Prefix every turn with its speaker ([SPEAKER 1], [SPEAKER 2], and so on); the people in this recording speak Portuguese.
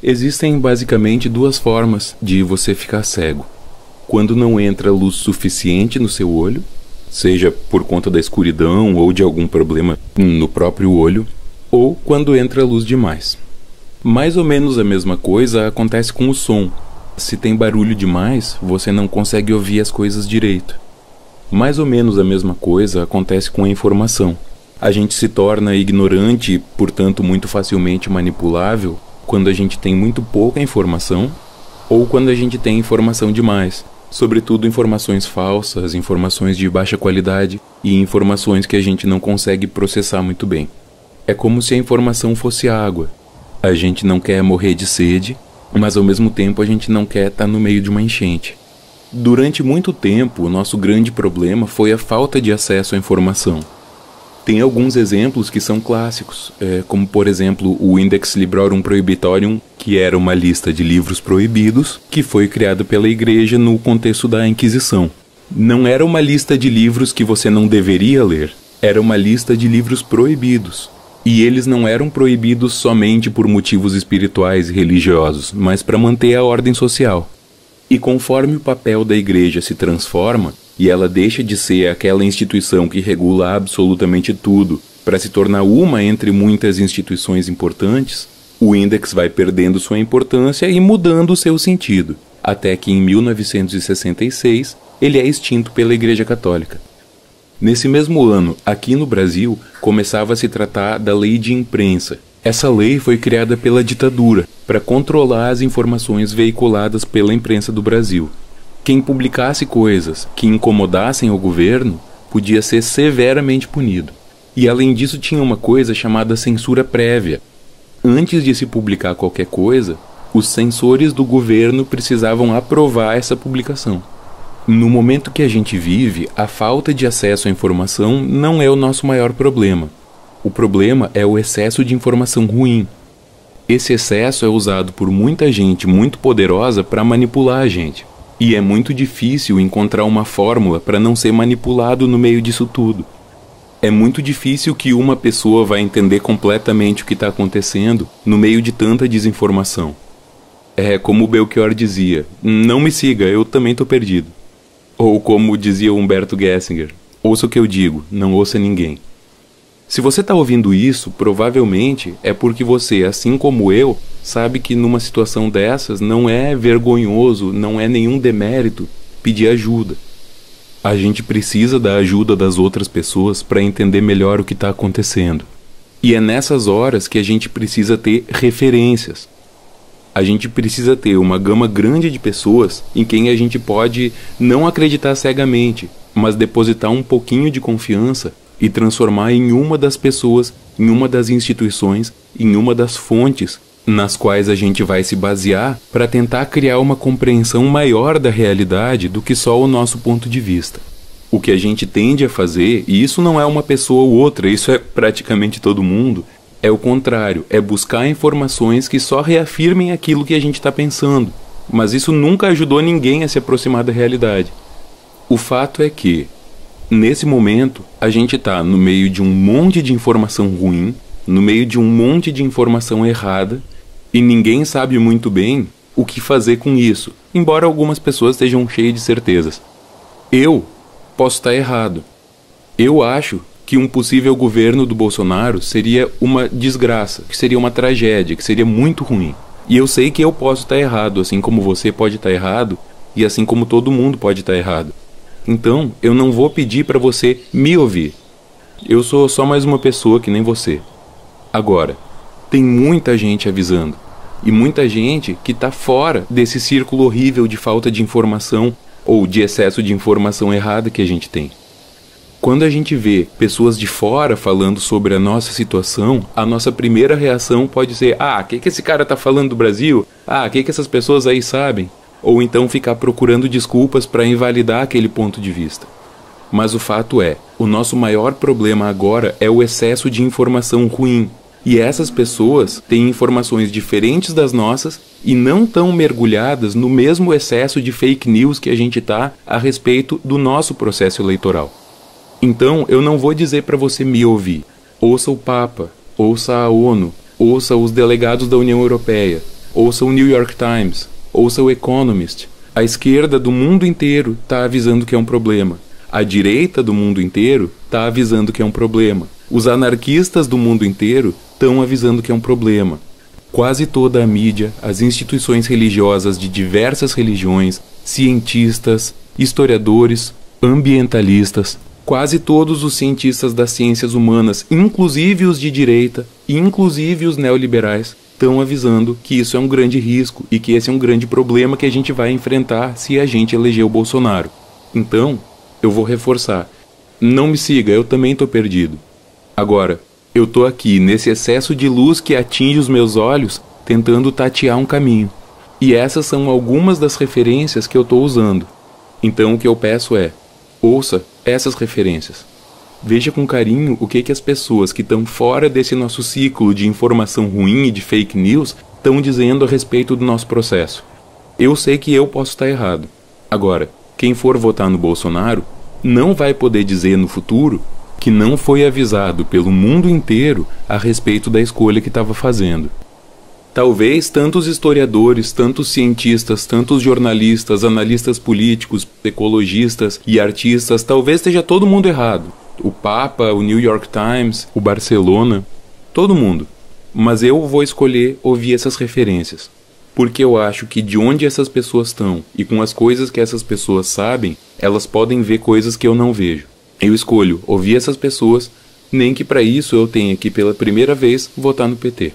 [SPEAKER 1] Existem basicamente duas formas de você ficar cego. Quando não entra luz suficiente no seu olho, seja por conta da escuridão ou de algum problema no próprio olho, ou quando entra luz demais. Mais ou menos a mesma coisa acontece com o som. Se tem barulho demais, você não consegue ouvir as coisas direito. Mais ou menos a mesma coisa acontece com a informação. A gente se torna ignorante, portanto muito facilmente manipulável, quando a gente tem muito pouca informação ou quando a gente tem informação demais. Sobretudo informações falsas, informações de baixa qualidade e informações que a gente não consegue processar muito bem. É como se a informação fosse água. A gente não quer morrer de sede, mas ao mesmo tempo a gente não quer estar no meio de uma enchente. Durante muito tempo, o nosso grande problema foi a falta de acesso à informação. Tem alguns exemplos que são clássicos, como por exemplo o Index Librorum Prohibitorium, que era uma lista de livros proibidos, que foi criada pela Igreja no contexto da Inquisição. Não era uma lista de livros que você não deveria ler, era uma lista de livros proibidos. E eles não eram proibidos somente por motivos espirituais e religiosos, mas para manter a ordem social. E conforme o papel da Igreja se transforma, e ela deixa de ser aquela instituição que regula absolutamente tudo para se tornar uma entre muitas instituições importantes, o Index vai perdendo sua importância e mudando o seu sentido, até que em 1966 ele é extinto pela Igreja Católica. Nesse mesmo ano, aqui no Brasil, começava a se tratar da Lei de Imprensa. Essa lei foi criada pela ditadura para controlar as informações veiculadas pela imprensa do Brasil. Quem publicasse coisas que incomodassem o governo podia ser severamente punido. E além disso tinha uma coisa chamada censura prévia. Antes de se publicar qualquer coisa, os censores do governo precisavam aprovar essa publicação. No momento que a gente vive, a falta de acesso à informação não é o nosso maior problema. O problema é o excesso de informação ruim. Esse excesso é usado por muita gente muito poderosa para manipular a gente. E é muito difícil encontrar uma fórmula para não ser manipulado no meio disso tudo. É muito difícil que uma pessoa vá entender completamente o que está acontecendo no meio de tanta desinformação. É como o Belchior dizia, não me siga, eu também estou perdido. Ou como dizia Humberto Gessinger, ouça o que eu digo, não ouça ninguém. Se você está ouvindo isso, provavelmente é porque você, assim como eu, sabe que numa situação dessas não é vergonhoso, não é nenhum demérito pedir ajuda. A gente precisa da ajuda das outras pessoas para entender melhor o que está acontecendo. E é nessas horas que a gente precisa ter referências. A gente precisa ter uma gama grande de pessoas em quem a gente pode não acreditar cegamente, mas depositar um pouquinho de confiança e transformar em uma das pessoas, em uma das instituições, em uma das fontes nas quais a gente vai se basear para tentar criar uma compreensão maior da realidade do que só o nosso ponto de vista. O que a gente tende a fazer, e isso não é uma pessoa ou outra, isso é praticamente todo mundo, é o contrário, é buscar informações que só reafirmem aquilo que a gente está pensando. Mas isso nunca ajudou ninguém a se aproximar da realidade. O fato é que, nesse momento, a gente está no meio de um monte de informação ruim, no meio de um monte de informação errada, e ninguém sabe muito bem o que fazer com isso, embora algumas pessoas estejam cheias de certezas. Eu posso estar errado. Eu acho que um possível governo do Bolsonaro seria uma desgraça, que seria uma tragédia, que seria muito ruim. E eu sei que eu posso estar errado, assim como você pode estar errado, e assim como todo mundo pode estar errado. Então, eu não vou pedir para você me ouvir. Eu sou só mais uma pessoa que nem você. Agora, tem muita gente avisando. E muita gente que está fora desse círculo horrível de falta de informação ou de excesso de informação errada que a gente tem. Quando a gente vê pessoas de fora falando sobre a nossa situação, a nossa primeira reação pode ser: o que esse cara está falando do Brasil? O que essas pessoas aí sabem? Ou então ficar procurando desculpas para invalidar aquele ponto de vista. Mas o fato é, o nosso maior problema agora é o excesso de informação ruim. E essas pessoas têm informações diferentes das nossas e não tão mergulhadas no mesmo excesso de fake news que a gente está a respeito do nosso processo eleitoral. Então, eu não vou dizer para você me ouvir. Ouça o Papa, ouça a ONU, ouça os delegados da União Europeia, ouça o New York Times, ouça o Economist. A esquerda do mundo inteiro está avisando que é um problema. A direita do mundo inteiro está avisando que é um problema. Os anarquistas do mundo inteiro estão avisando que é um problema. Quase toda a mídia, as instituições religiosas de diversas religiões, cientistas, historiadores, ambientalistas, quase todos os cientistas das ciências humanas, inclusive os de direita, inclusive os neoliberais, estão avisando que isso é um grande risco e que esse é um grande problema que a gente vai enfrentar se a gente eleger o Bolsonaro. Então, eu vou reforçar. Não me siga, eu também estou perdido. Agora, eu estou aqui nesse excesso de luz que atinge os meus olhos, tentando tatear um caminho. E essas são algumas das referências que eu estou usando. Então o que eu peço é, ouça essas referências. Veja com carinho o que as pessoas que estão fora desse nosso ciclo de informação ruim e de fake news estão dizendo a respeito do nosso processo. Eu sei que eu posso estar errado. Agora, quem for votar no Bolsonaro não vai poder dizer no futuro que não foi avisado pelo mundo inteiro a respeito da escolha que estava fazendo. Talvez tantos historiadores, tantos cientistas, tantos jornalistas, analistas políticos, ecologistas e artistas, talvez esteja todo mundo errado. O Papa, o New York Times, o Barcelona, todo mundo. Mas eu vou escolher ouvir essas referências. Porque eu acho que de onde essas pessoas estão e com as coisas que essas pessoas sabem, elas podem ver coisas que eu não vejo. Eu escolho ouvir essas pessoas, nem que para isso eu tenha que pela primeira vez votar no PT.